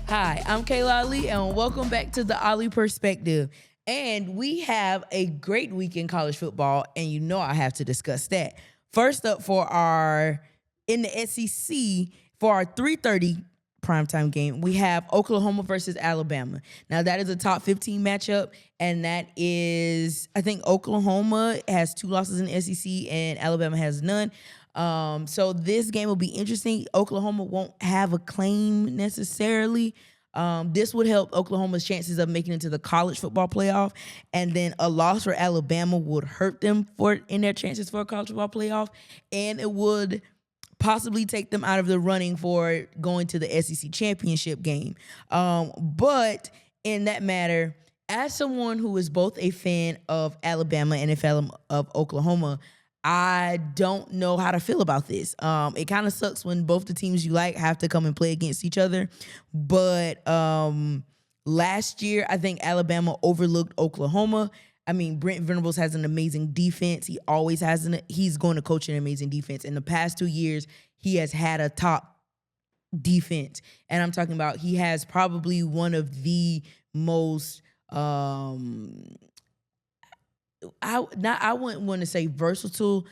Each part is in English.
Hi, I'm Kayla Ali, and welcome back to the Ali Perspective. And we have a great week in college football, and you know I have to discuss that. First up in the SEC, for our 3:30 primetime game, we have Oklahoma versus Alabama. Now, that is a top 15 matchup, and that is, I think Oklahoma has 2 losses in the SEC, and Alabama has none. So this game will be interesting. Oklahoma won't have a claim necessarily. This would help Oklahoma's chances of making it to the college football playoff, and then a loss for Alabama would hurt them in their chances for a college football playoff, and it would possibly take them out of the running for going to the SEC championship game. But in that matter, as someone who is both a fan of Alabama and a fan of Oklahoma, I don't know how to feel about this. It kind of sucks when both the teams you like have to come and play against each other. But last year, I think Alabama overlooked Oklahoma. I mean, Brent Venables has an amazing defense. He always has he's going to coach an amazing defense. In the past 2 years, he has had a top defense. And I'm talking about he has probably one of the most I wouldn't want to say versatile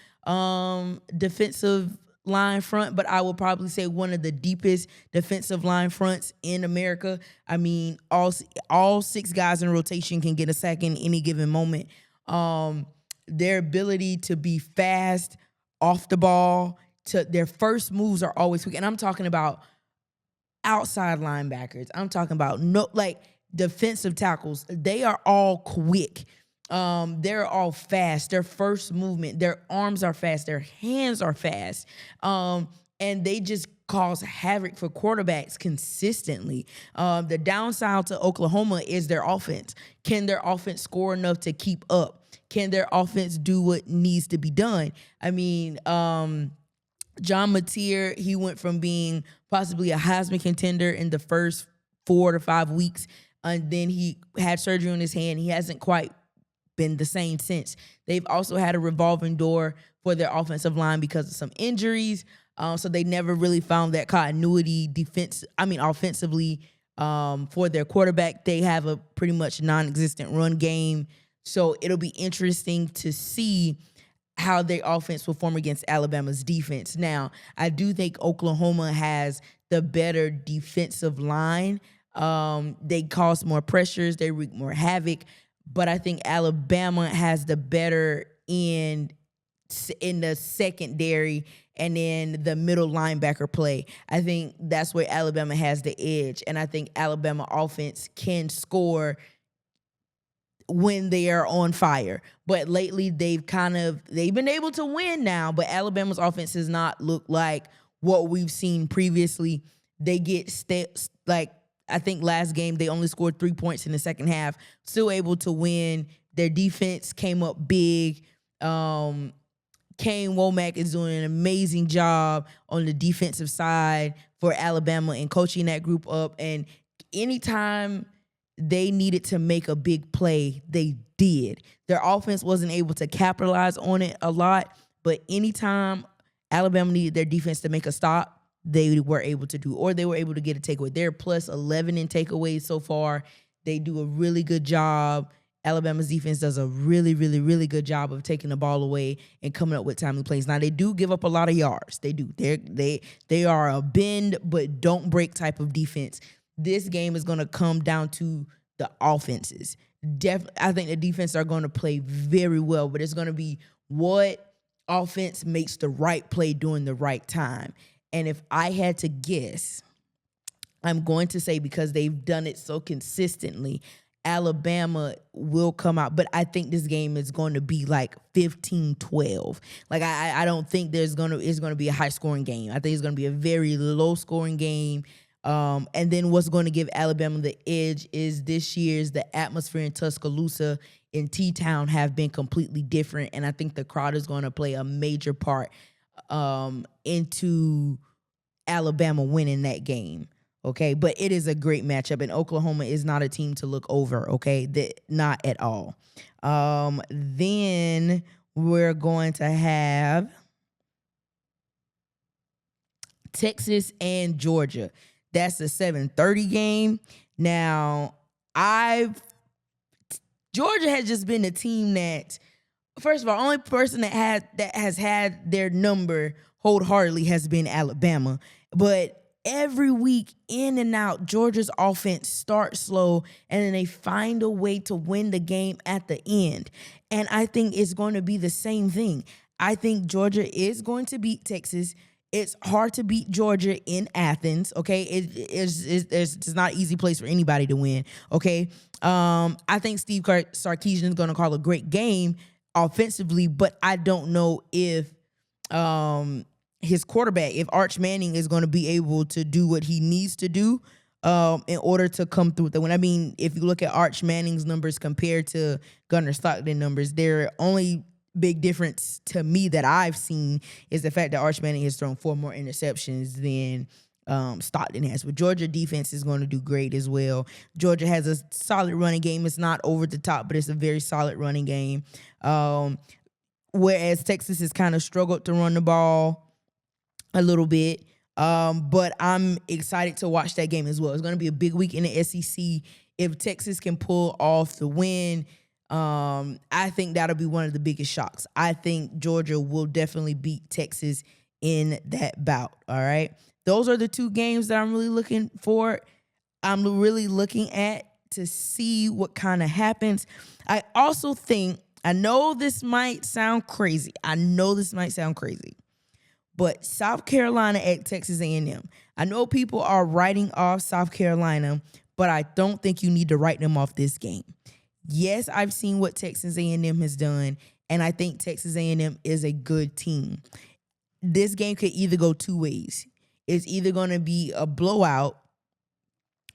defensive line front, but I would probably say one of the deepest defensive line fronts in America. I mean, all 6 guys in rotation can get a sack in any given moment. Their ability to be fast off the ball, their first moves are always quick. And I'm talking about outside linebackers. I'm talking about defensive tackles. They are all quick. They're all fast. Their first movement, their arms are fast, their hands are fast. And they just cause havoc for quarterbacks consistently. The downside to Oklahoma is their offense. Can their offense score enough to keep up? Can their offense do what needs to be done? I mean, John Mateer, he went from being possibly a Heisman contender in the first 4 to 5 weeks, and then he had surgery on his hand. He hasn't quite been the same since. They've also had a revolving door for their offensive line because of some injuries. So they never really found that continuity offensively for their quarterback. They have a pretty much non-existent run game. So it'll be interesting to see how their offense will form against Alabama's defense. Now, I do think Oklahoma has the better defensive line. They cause more pressures. They wreak more havoc. But I think Alabama has the better end in the secondary and in the middle linebacker play. I think that's where Alabama has the edge. And I think Alabama offense can score when they are on fire. But lately they've been able to win now, but Alabama's offense has not looked like what we've seen previously. They get I think last game they only scored 3 points in the second half, still able to win. Their defense came up big. Kane Womack is doing an amazing job on the defensive side for Alabama and coaching that group up. And anytime they needed to make a big play, they did. Their offense wasn't able to capitalize on it a lot, but anytime Alabama needed their defense to make a stop, they were able to do, or they were able to get a takeaway. They're plus 11 in takeaways so far. They do a really good job. Alabama's defense does a really, really, really good job of taking the ball away and coming up with timely plays. Now, they do give up a lot of yards. They do. They are a bend but don't break type of defense. This game is going to come down to the offenses. I think the defense are going to play very well, but it's going to be what offense makes the right play during the right time. And if I had to guess, I'm going to say, because they've done it so consistently, Alabama will come out. But I think this game is going to be like 15-12. Like, I don't think it's going to be a high-scoring game. I think it's going to be a very low-scoring game. And then what's going to give Alabama the edge is this year's the atmosphere in Tuscaloosa and T-Town have been completely different. And I think the crowd is going to play a major part into Alabama winning that game. Okay, but it is a great matchup, and Oklahoma is not a team to look over. Okay, not at all. Then we're going to have Texas and Georgia. That's a 7:30 game. Now, Georgia has just been a team that, first of all, only person that has had their number wholeheartedly has been Alabama. But every week, in and out, Georgia's offense starts slow, and then they find a way to win the game at the end. And I think it's going to be the same thing. I think Georgia is going to beat Texas. It's hard to beat Georgia in Athens, okay? It's not an easy place for anybody to win, okay? I think Steve Sarkisian is going to call a great game offensively, but I don't know if his quarterback, if Arch Manning is going to be able to do what he needs to do in order to come through with the win. I mean, if you look at Arch Manning's numbers compared to Gunnar Stockton numbers, they're only big difference to me that I've seen is the fact that Arch Manning has thrown 4 more interceptions than Stockton has. But Georgia defense is going to do great as well. Georgia has a solid running game. It's not over the top, but it's a very solid running game. Whereas Texas has kind of struggled to run the ball a little bit. But I'm excited to watch that game as well. It's going to be a big week in the SEC. If Texas can pull off the win, I think that'll be one of the biggest shocks. I think Georgia will definitely beat Texas in that bout, all right? Those are the 2 games that I'm really looking for. I'm really looking at to see what kind of happens. I also think, I know this might sound crazy. But South Carolina at Texas A&M. I know people are writing off South Carolina, but I don't think you need to write them off this game. Yes, I've seen what Texas A&M has done, and I think Texas A&M is a good team. This game could either go 2 ways. It's either going to be a blowout,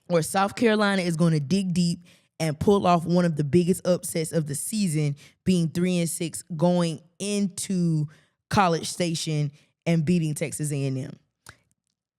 or South Carolina is going to dig deep and pull off one of the biggest upsets of the season, being 3-6 going into College Station and beating Texas A&M.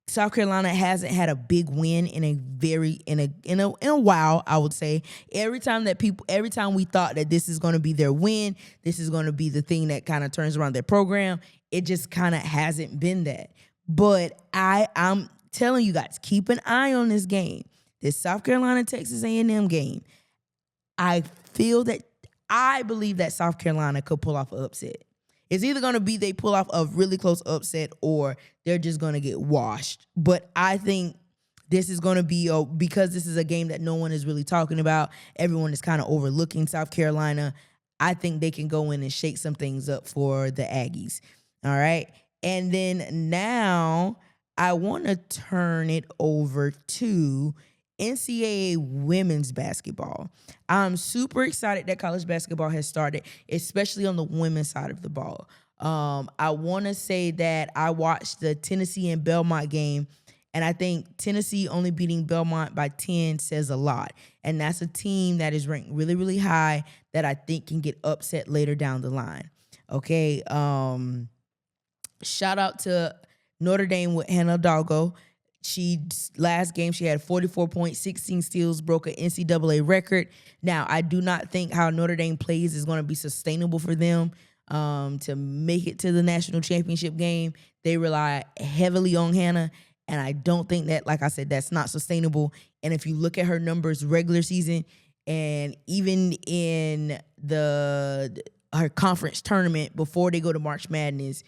South Carolina hasn't had a big win in a while, I would say. Every time we thought that this is going to be their win, this is going to be the thing that kind of turns around their program, it just kind of hasn't been that. But I'm telling you guys, keep an eye on this game. This South Carolina Texas A&M game. I believe that South Carolina could pull off an upset. It's either going to be they pull off a really close upset or they're just going to get washed. But I think this is going to be, because this is a game that no one is really talking about, everyone is kind of overlooking South Carolina, I think they can go in and shake some things up for the Aggies. All right? And then now I want to turn it over to NCAA women's basketball. I'm super excited that college basketball has started, especially on the women's side of the ball. I want to say that I watched the Tennessee and Belmont game, and I think Tennessee only beating Belmont by 10 says a lot. And that's a team that is ranked really, really high that I think can get upset later down the line. Okay. Shout out to Notre Dame with Hidalgo. Last game, she had 44 points, 16 steals, broke an NCAA record. Now, I do not think how Notre Dame plays is going to be sustainable for them to make it to the national championship game. They rely heavily on Hannah, and I don't think that, like I said, that's not sustainable. And if you look at her numbers regular season and even in her conference tournament before they go to March Madness,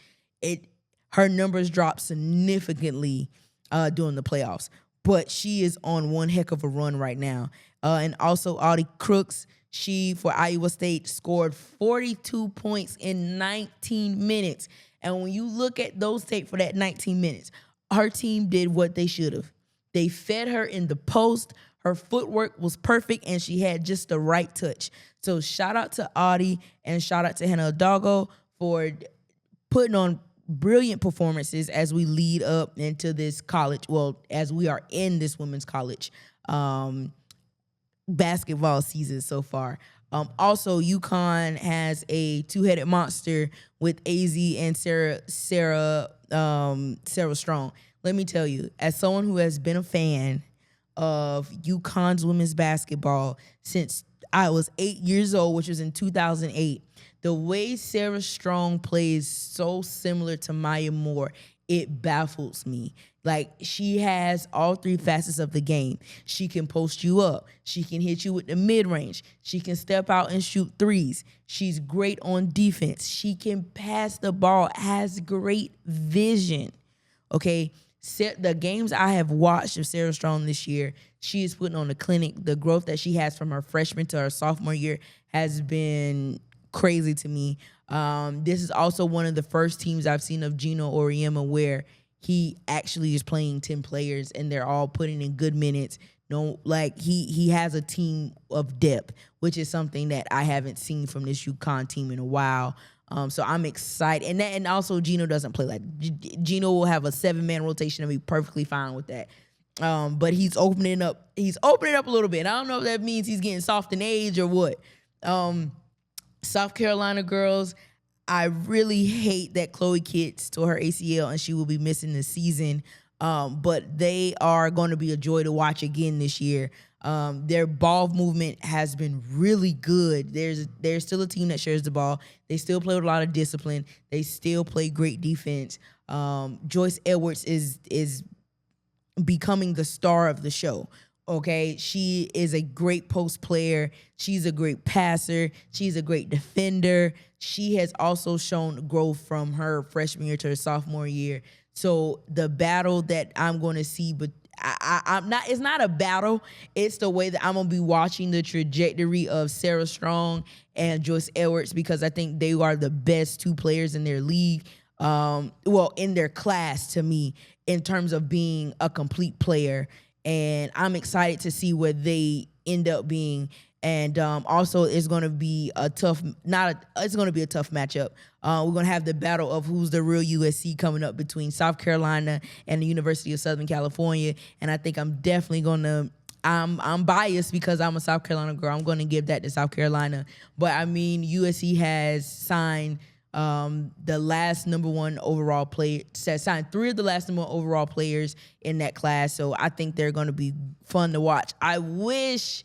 her numbers drop significantly during the playoffs. But she is on one heck of a run right now. And also Audi Crooks, she, for Iowa State, scored 42 points in 19 minutes. And when you look at those tape for that 19 minutes, her team did what they should have. They fed her in the post. Her footwork was perfect, and she had just the right touch. So shout out to Audi and shout out to Hannah Hidalgo for putting on brilliant performances as we lead up into this college, as we are in this women's college basketball season so far. Also, UConn has a 2-headed monster with Azzi and Sarah Strong. Let me tell you, as someone who has been a fan of UConn's women's basketball since I was 8 years old, which was in 2008, The way Sarah Strong plays so similar to Maya Moore, it baffles me. Like, she has all three facets of the game. She can post you up. She can hit you with the mid-range. She can step out and shoot threes. She's great on defense. She can pass the ball, has great vision. Okay? The games I have watched of Sarah Strong this year, she is putting on a clinic. The growth that she has from her freshman to her sophomore year has been crazy to me. This is also one of the first teams I've seen of Gino Auriemma where he actually is playing 10 players and they're all putting in good minutes. No, like he has a team of depth, which is something that I haven't seen from this UConn team in a while. So I'm excited. And also Gino doesn't play like Gino will have a 7-man rotation and be perfectly fine with that. But he's opening up a little bit. I don't know if that means he's getting soft in age or what. South Carolina girls, I really hate that Chloe Kitts tore her ACL and she will be missing the season. But they are going to be a joy to watch again this year. Their ball movement has been really good. There's still a team that shares the ball. They still play with a lot of discipline. They still play great defense. Joyce Edwards is becoming the star of the show. Okay, she is a great post player. She's a great passer. She's a great defender. She has also shown growth from her freshman year to her sophomore year. So the battle that I'm going to see, but I'm not. It's not a battle. It's the way that I'm gonna be watching the trajectory of Sarah Strong and Joyce Edwards because I think they are the best two players in their league. In their class to me in terms of being a complete player. And I'm excited to see where they end up being. And also, it's going to be a tough matchup. We're going to have the battle of who's the real USC coming up between South Carolina and the University of Southern California. And I think I'm definitely going to. I'm biased because I'm a South Carolina girl. I'm going to give that to South Carolina. But I mean, USC has signed the last number one overall player, signed 3 of the last number one overall players in that class. So I think they're going to be fun to watch. I wish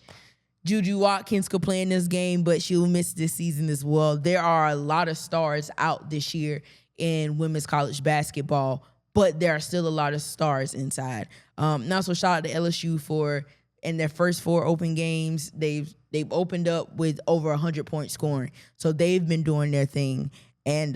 Juju Watkins could play in this game, but she'll miss this season as well. There are a lot of stars out this year in women's college basketball, but there are still a lot of stars inside. And also shout out to LSU for in their first 4 open games, they've opened up with over 100 point scoring. So they've been doing their thing. And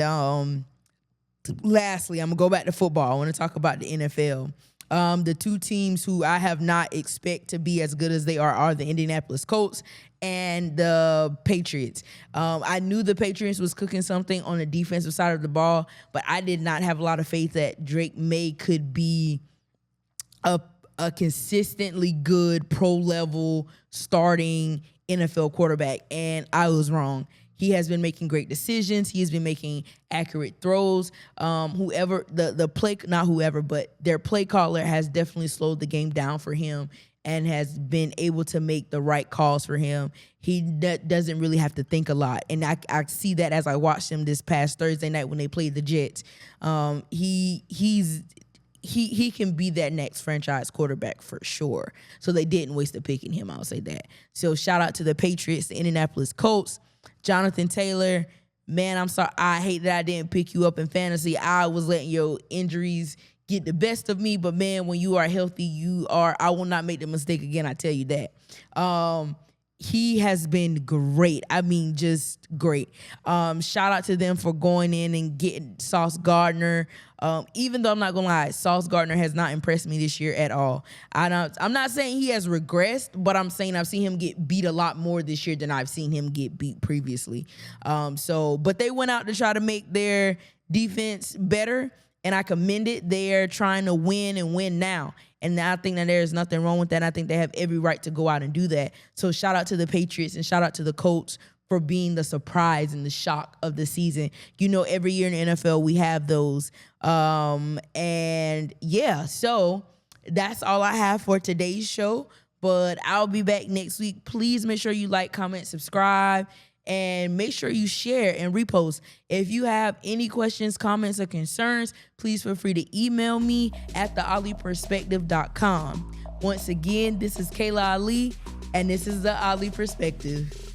lastly, I'm going to go back to football. I want to talk about the NFL. The 2 teams who I have not expect to be as good as they are the Indianapolis Colts and the Patriots. I knew the Patriots was cooking something on the defensive side of the ball, but I did not have a lot of faith that Drake May could be a consistently good pro-level starting NFL quarterback, and I was wrong. He has been making great decisions. He has been making accurate throws. Their play caller has definitely slowed the game down for him and has been able to make the right calls for him. He doesn't really have to think a lot. And I see that as I watched him this past Thursday night when they played the Jets. He can be that next franchise quarterback for sure. So they didn't waste a pick in him, I'll say that. So shout out to the Patriots, the Indianapolis Colts. Jonathan Taylor, man, I'm sorry. I hate that I didn't pick you up in fantasy. I was letting your injuries get the best of me, but man, when you are healthy, I will not make the mistake again, I tell you that. He has been great. I mean, just great. Shout out to them for going in and getting Sauce Gardner. Even though I'm not going to lie, Sauce Gardner has not impressed me this year at all. I'm not saying he has regressed, but I'm saying I've seen him get beat a lot more this year than I've seen him get beat previously. But they went out to try to make their defense better, and I commend it. They're trying to win and win now. And I think that there's nothing wrong with that. I think they have every right to go out and do that. So shout out to the Patriots and shout out to the Colts for being the surprise and the shock of the season. You know, every year in the NFL, we have those. So that's all I have for today's show. But I'll be back next week. Please make sure you like, comment, subscribe, and make sure you share and repost. If you have any questions, comments, or concerns, please feel free to email me at theoliperspective.com. Once again, this is Kayla Ali, and this is The Ali Perspective.